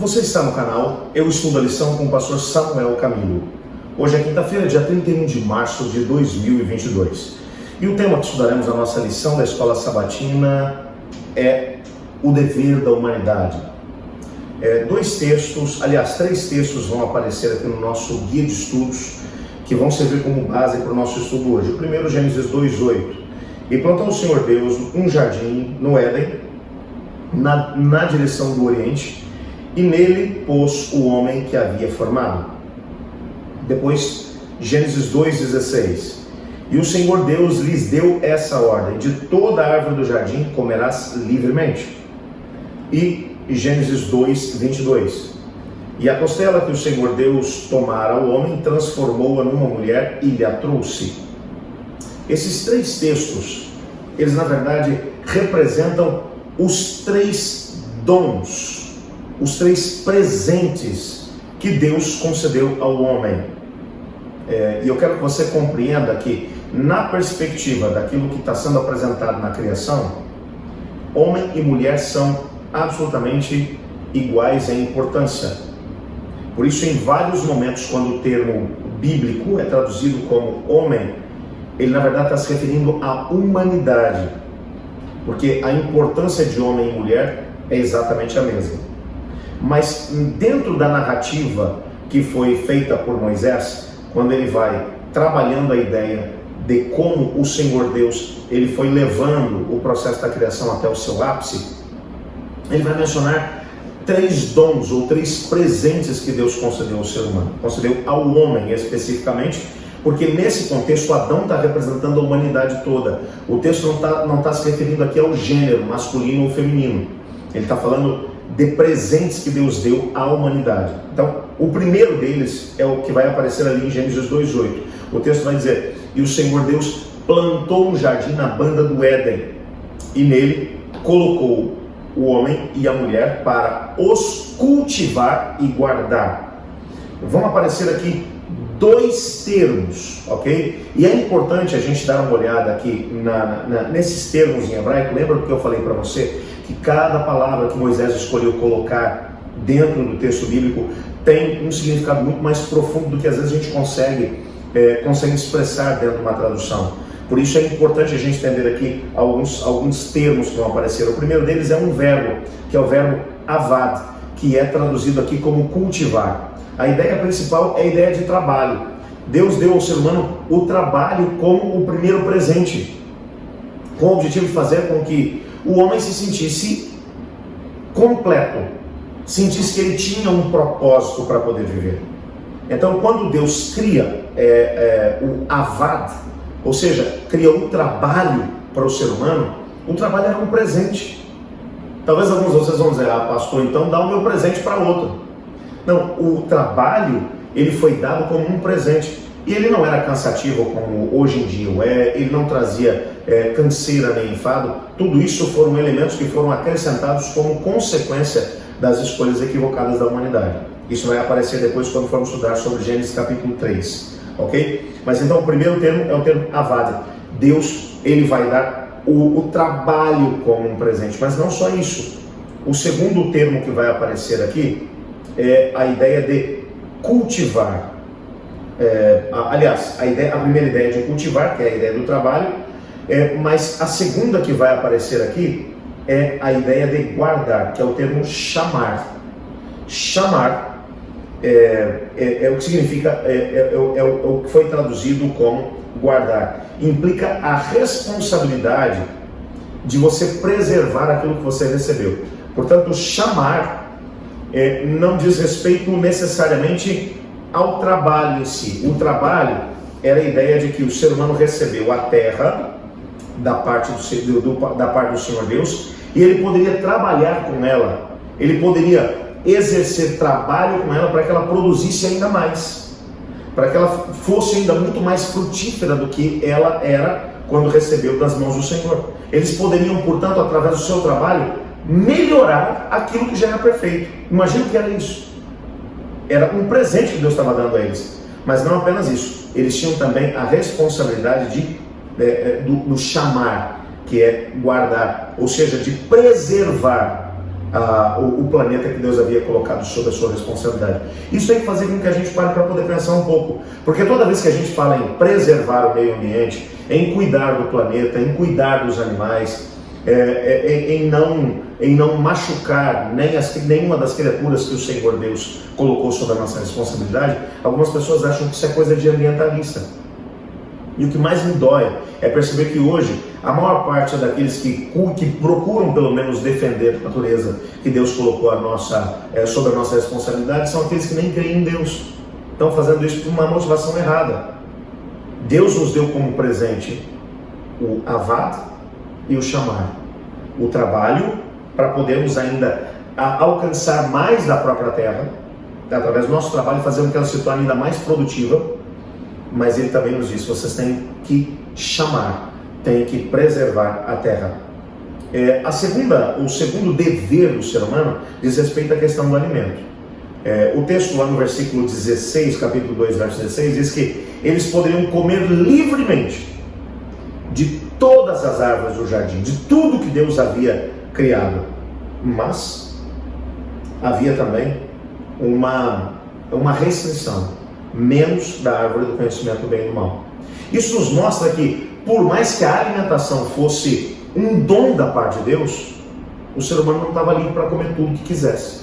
Você está no canal Eu Estudo a Lição com o pastor Samuel Camilo. Hoje é quinta-feira, dia 31 de março de 2022. E o tema que estudaremos na nossa lição da Escola Sabatina é o dever da humanidade. Três textos vão aparecer aqui no nosso guia de estudos, que vão servir como base para o nosso estudo hoje. O primeiro, Gênesis 2:8. E plantou o Senhor Deus um jardim no Éden, na direção do Oriente, e nele pôs o homem que havia formado. Depois, Gênesis 2:16. E o Senhor Deus lhes deu essa ordem: de toda a árvore do jardim comerás livremente. E Gênesis 2:22. E a costela que o Senhor Deus tomara ao homem, transformou-a numa mulher e lhe a trouxe. Esses três textos, eles na verdade representam os três dons, os três presentes que Deus concedeu ao homem. E eu quero que você compreenda que, na perspectiva daquilo que está sendo apresentado na criação, homem e mulher são absolutamente iguais em importância. Por isso, em vários momentos, quando o termo bíblico é traduzido como homem, ele na verdade está se referindo à humanidade, porque a importância de homem e mulher é exatamente a mesma. Mas dentro da narrativa que foi feita por Moisés, quando ele vai trabalhando a ideia de como o Senhor Deus ele foi levando o processo da criação até o seu ápice, ele vai mencionar três dons ou três presentes que Deus concedeu ao ser humano, concedeu ao homem especificamente, porque nesse contexto Adão está representando a humanidade toda. O texto não está se referindo aqui ao gênero masculino ou feminino, ele está falando de presentes que Deus deu à humanidade. Então, o primeiro deles é o que vai aparecer ali em Gênesis 2:8. O texto vai dizer: e o Senhor Deus plantou um jardim na banda do Éden, e nele colocou o homem e a mulher para os cultivar e guardar. Vão aparecer aqui dois termos, ok? E é importante a gente dar uma olhada aqui nesses termos em hebraico. Lembra do que eu falei para você? Que cada palavra que Moisés escolheu colocar dentro do texto bíblico tem um significado muito mais profundo do que às vezes a gente consegue expressar dentro de uma tradução. Por isso é importante a gente entender aqui alguns termos que vão aparecer. O primeiro deles é um verbo, que é o verbo avad, que é traduzido aqui como cultivar. A ideia principal é a ideia de trabalho. Deus deu ao ser humano o trabalho como o primeiro presente, com o objetivo de fazer com que o homem se sentisse completo, sentisse que ele tinha um propósito para poder viver. Então, quando Deus cria o avad, ou seja, cria um trabalho para o ser humano, o trabalho era um presente. Talvez alguns de vocês vão dizer: ah, pastor, então dá o meu presente para outro. Não, o trabalho ele foi dado como um presente. E ele não era cansativo como hoje em dia ele não trazia canseira nem enfado. Tudo isso foram elementos que foram acrescentados como consequência das escolhas equivocadas da humanidade. Isso vai aparecer depois quando formos estudar sobre Gênesis capítulo 3, ok? Mas então o primeiro termo é o termo avad. Deus ele vai dar o trabalho como um presente, mas não só isso. O segundo termo que vai aparecer aqui é a ideia de cultivar. A primeira ideia de cultivar, que é a ideia do trabalho, mas a segunda que vai aparecer aqui é a ideia de guardar, que é o termo chamar. Chamar é o que significa, o que foi traduzido como guardar. Implica a responsabilidade de você preservar aquilo que você recebeu. Portanto, chamar não diz respeito necessariamente ao trabalho em si. O trabalho era a ideia de que o ser humano recebeu a terra da parte do Senhor Deus, e ele poderia trabalhar com ela, ele poderia exercer trabalho com ela para que ela produzisse ainda mais, para que ela fosse ainda muito mais frutífera do que ela era quando recebeu das mãos do Senhor. Eles poderiam, portanto, através do seu trabalho, melhorar aquilo que já era perfeito. Imagina o que era isso. Era um presente que Deus estava dando a eles. Mas não apenas isso, eles tinham também a responsabilidade do chamar, que é guardar, ou seja, de preservar o planeta que Deus havia colocado sob a sua responsabilidade. Isso tem que fazer com que a gente pare para poder pensar um pouco, porque toda vez que a gente fala em preservar o meio ambiente, em cuidar do planeta, em cuidar dos animais, em não machucar nenhuma das criaturas que o Senhor Deus colocou sob a nossa responsabilidade, algumas pessoas acham que isso é coisa de ambientalista. E o que mais me dói é perceber que hoje a maior parte daqueles que procuram pelo menos defender a natureza que Deus colocou sob a nossa responsabilidade são aqueles que nem creem em Deus. Estão fazendo isso por uma motivação errada. Deus nos deu como presente o avad e o chamar, o trabalho para podermos ainda alcançar mais da própria terra, através do nosso trabalho, fazer com que ela se torne ainda mais produtiva. Mas ele também nos diz: vocês têm que chamar, têm que preservar a terra. O segundo dever do ser humano diz respeito à questão do alimento. O texto lá no versículo 16, capítulo 2, verso 16, diz que eles poderiam comer livremente de todas as árvores do jardim, de tudo que Deus havia criado. Mas havia também uma restrição: menos da árvore do conhecimento do bem e do mal. Isso nos mostra que, por mais que a alimentação fosse um dom da parte de Deus, o ser humano não estava livre para comer tudo que quisesse.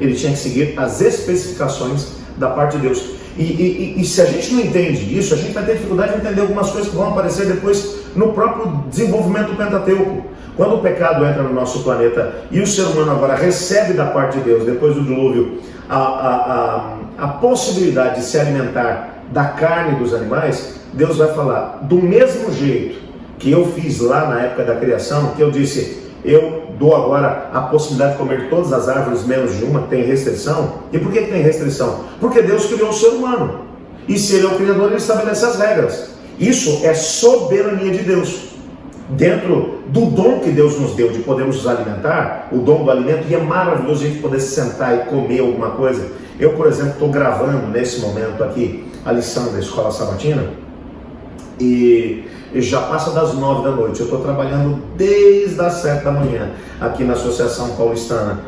Ele tinha que seguir as especificações da parte de Deus. E se a gente não entende isso, a gente vai ter dificuldade de entender algumas coisas que vão aparecer depois no próprio desenvolvimento do Pentateuco. Quando o pecado entra no nosso planeta e o ser humano agora recebe da parte de Deus, depois do dilúvio, a possibilidade de se alimentar da carne dos animais, Deus vai falar: do mesmo jeito que eu fiz lá na época da criação, que eu disse, eu dou agora a possibilidade de comer todas as árvores menos de uma, que tem restrição. E por que tem restrição? Porque Deus criou o ser humano. E se Ele é o Criador, Ele estabelece as regras. Isso é soberania de Deus. Dentro do dom que Deus nos deu de podermos nos alimentar, o dom do alimento, e é maravilhoso a gente poder se sentar e comer alguma coisa. Eu, por exemplo, estou gravando nesse momento aqui a lição da Escola Sabatina e já passa das 9 da noite. Eu estou trabalhando desde as 7 da manhã aqui na Associação Paulistana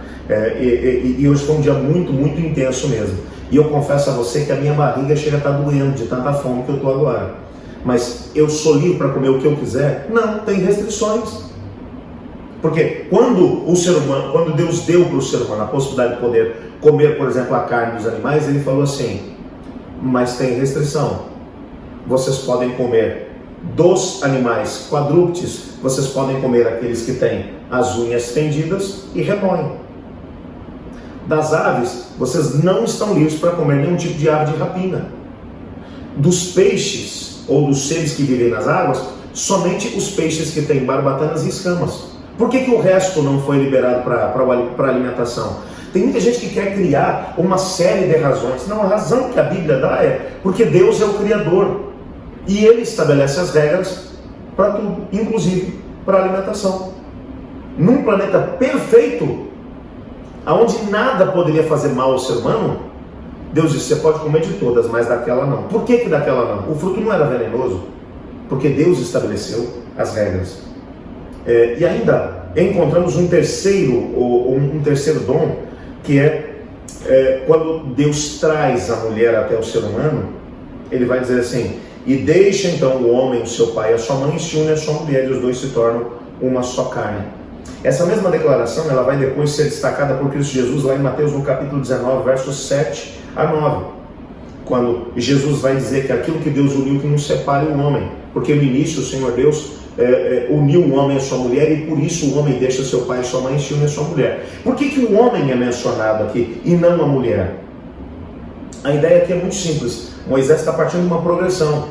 e hoje foi um dia muito, muito intenso mesmo. E eu confesso a você que a minha barriga chega a estar doendo de tanta fome que eu estou agora. Mas eu sou livre para comer o que eu quiser? Não, tem restrições. Porque quando Deus deu para o ser humano a possibilidade de poder comer, por exemplo, a carne dos animais, Ele falou assim: mas tem restrição. Vocês podem comer dos animais quadrúpedes, vocês podem comer aqueles que têm as unhas fendidas e remoem. Das aves, vocês não estão livres para comer nenhum tipo de ave de rapina. Dos peixes, ou dos seres que vivem nas águas, somente os peixes que têm barbatanas e escamas. Por que o resto não foi liberado para alimentação? Tem muita gente que quer criar uma série de razões. Não, a razão que a Bíblia dá é porque Deus é o Criador. E Ele estabelece as regras para tudo, inclusive para a alimentação. Num planeta perfeito, onde nada poderia fazer mal ao ser humano, Deus disse: você pode comer de todas, mas daquela não. Por que daquela não? O fruto não era venenoso, porque Deus estabeleceu as regras. E ainda encontramos um terceiro dom, que quando Deus traz a mulher até o ser humano, Ele vai dizer assim: e deixa então o homem, o seu pai e a sua mãe, e se une a sua mulher, e os dois se tornam uma só carne. Essa mesma declaração, ela vai depois ser destacada por Cristo Jesus lá em Mateus, no capítulo 19, versos 7 a 9, quando Jesus vai dizer que aquilo que Deus uniu, que não separe o homem, porque no início o Senhor Deus uniu o homem à sua mulher, e por isso o homem deixa seu pai e sua mãe e se une à sua mulher. Por que o homem é mencionado aqui e não a mulher? A ideia aqui é muito simples. Moisés está partindo de uma progressão.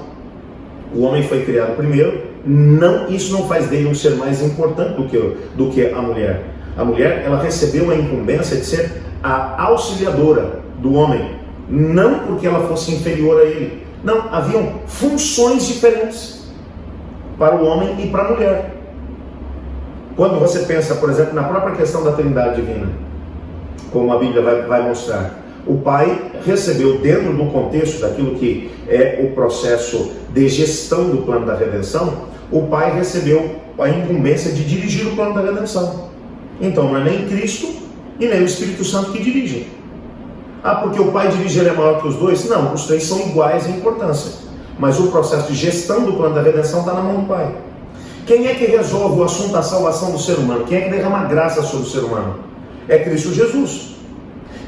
O homem foi criado primeiro, isso não faz dele um ser mais importante do que a mulher. A mulher, ela recebeu a incumbência de ser a auxiliadora do homem, não porque ela fosse inferior a ele. Não, haviam funções diferentes para o homem e para a mulher. Quando você pensa, por exemplo, na própria questão da Trindade Divina, como a Bíblia vai mostrar, o Pai recebeu, dentro do contexto daquilo que é o processo de gestão do plano da redenção, o Pai recebeu a incumbência de dirigir o plano da redenção. Então não é nem Cristo e nem o Espírito Santo que dirigem. Ah, porque o Pai dirige, ele é maior que os dois? Não, os três são iguais em importância. Mas o processo de gestão do plano da redenção está na mão do Pai. Quem é que resolve o assunto da salvação do ser humano? Quem é que derrama graça sobre o ser humano? É Cristo Jesus.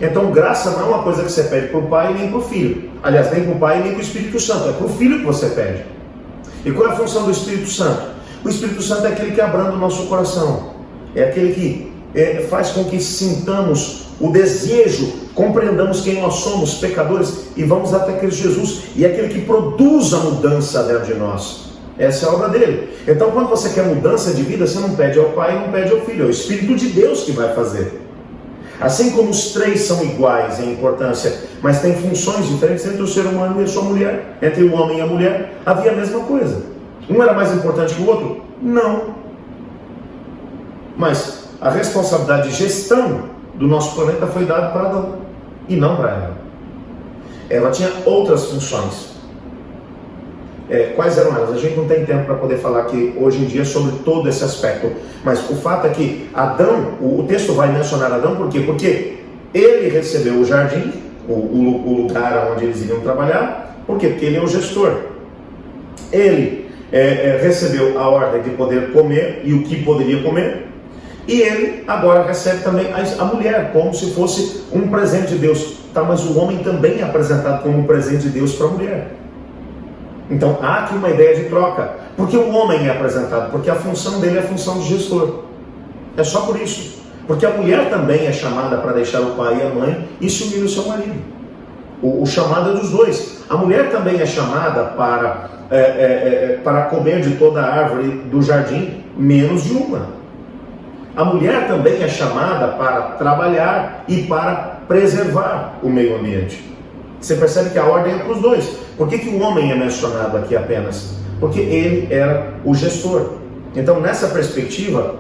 Então graça não é uma coisa que você pede para o Pai nem para o Filho. Aliás, nem para o Pai nem para o Espírito Santo. É para o Filho que você pede. E qual é a função do Espírito Santo? O Espírito Santo é aquele que abranda o nosso coração. É aquele que faz com que sintamos o desejo, compreendamos quem nós somos, pecadores, e vamos até Cristo Jesus. E é aquele que produz a mudança dentro de nós. Essa é a obra dele. Então, quando você quer mudança de vida, você não pede ao Pai, não pede ao Filho. É o Espírito de Deus que vai fazer. Assim como os três são iguais em importância, mas têm funções diferentes entre o ser humano e a sua mulher, entre o homem e a mulher, havia a mesma coisa. Um era mais importante que o outro? Não. Mas a responsabilidade de gestão do nosso planeta foi dada para Adão, e não para Eva. Ela tinha outras funções. Quais eram elas? A gente não tem tempo para poder falar aqui hoje em dia sobre todo esse aspecto, mas o fato é que Adão, o texto vai mencionar Adão, por quê? Porque ele recebeu o jardim, o lugar onde eles iriam trabalhar. Por quê? Porque ele é o gestor. Ele recebeu a ordem de poder comer e o que poderia comer, e ele agora recebe também a mulher como se fosse um presente de Deus. Tá, mas o homem também é apresentado como um presente de Deus para a mulher. Então há aqui uma ideia de troca. Porque o homem é apresentado? Porque a função dele é a função de gestor. É só por isso. Porque a mulher também é chamada para deixar o pai e a mãe e se unir ao seu marido. O chamado é dos dois. A mulher também é chamada para comer de toda a árvore do jardim, menos de uma. A mulher também é chamada para trabalhar e para preservar o meio ambiente. Você percebe que a ordem é para os dois. Por que o homem é mencionado aqui apenas? Porque ele era o gestor. Então, nessa perspectiva,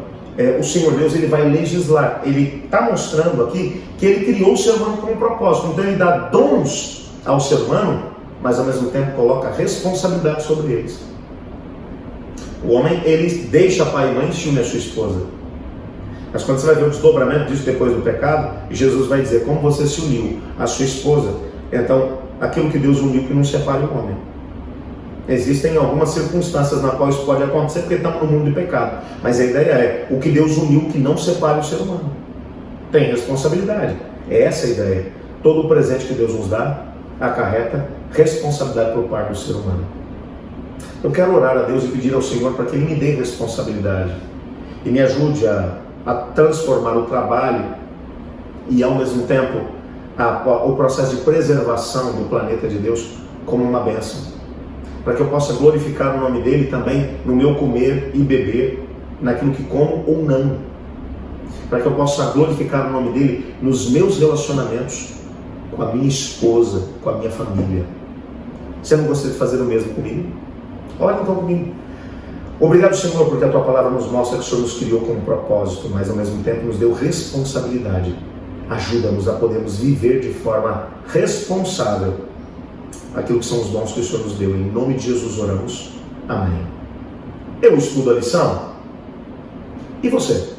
o Senhor Deus ele vai legislar. Ele está mostrando aqui que ele criou o ser humano com um propósito. Então, ele dá dons ao ser humano, mas ao mesmo tempo coloca responsabilidade sobre eles. O homem, ele deixa pai e mãe e se une a sua esposa. Mas quando você vai ver o desdobramento disso depois do pecado, Jesus vai dizer como você se uniu à sua esposa. Então, aquilo que Deus uniu que não separe o homem. Existem algumas circunstâncias na qual isso pode acontecer porque estamos no mundo de pecado. Mas a ideia é, o que Deus uniu que não separe o ser humano. Tem responsabilidade. É essa a ideia. Todo o presente que Deus nos dá acarreta responsabilidade por parte do ser humano. Eu quero orar a Deus e pedir ao Senhor para que Ele me dê responsabilidade e me ajude a transformar o trabalho e ao mesmo tempo o processo de preservação do planeta de Deus como uma bênção, para que eu possa glorificar o nome dele também no meu comer e beber, naquilo que como ou não, para que eu possa glorificar o nome dele nos meus relacionamentos com a minha esposa, com a minha família. Você não gostaria de fazer o mesmo comigo? Olha então comigo. Obrigado, Senhor, porque a Tua palavra nos mostra que o Senhor nos criou com um propósito, mas ao mesmo tempo nos deu responsabilidade. Ajuda-nos a podermos viver de forma responsável aquilo que são os dons que o Senhor nos deu. Em nome de Jesus oramos. Amém. Eu estudo a lição. E você?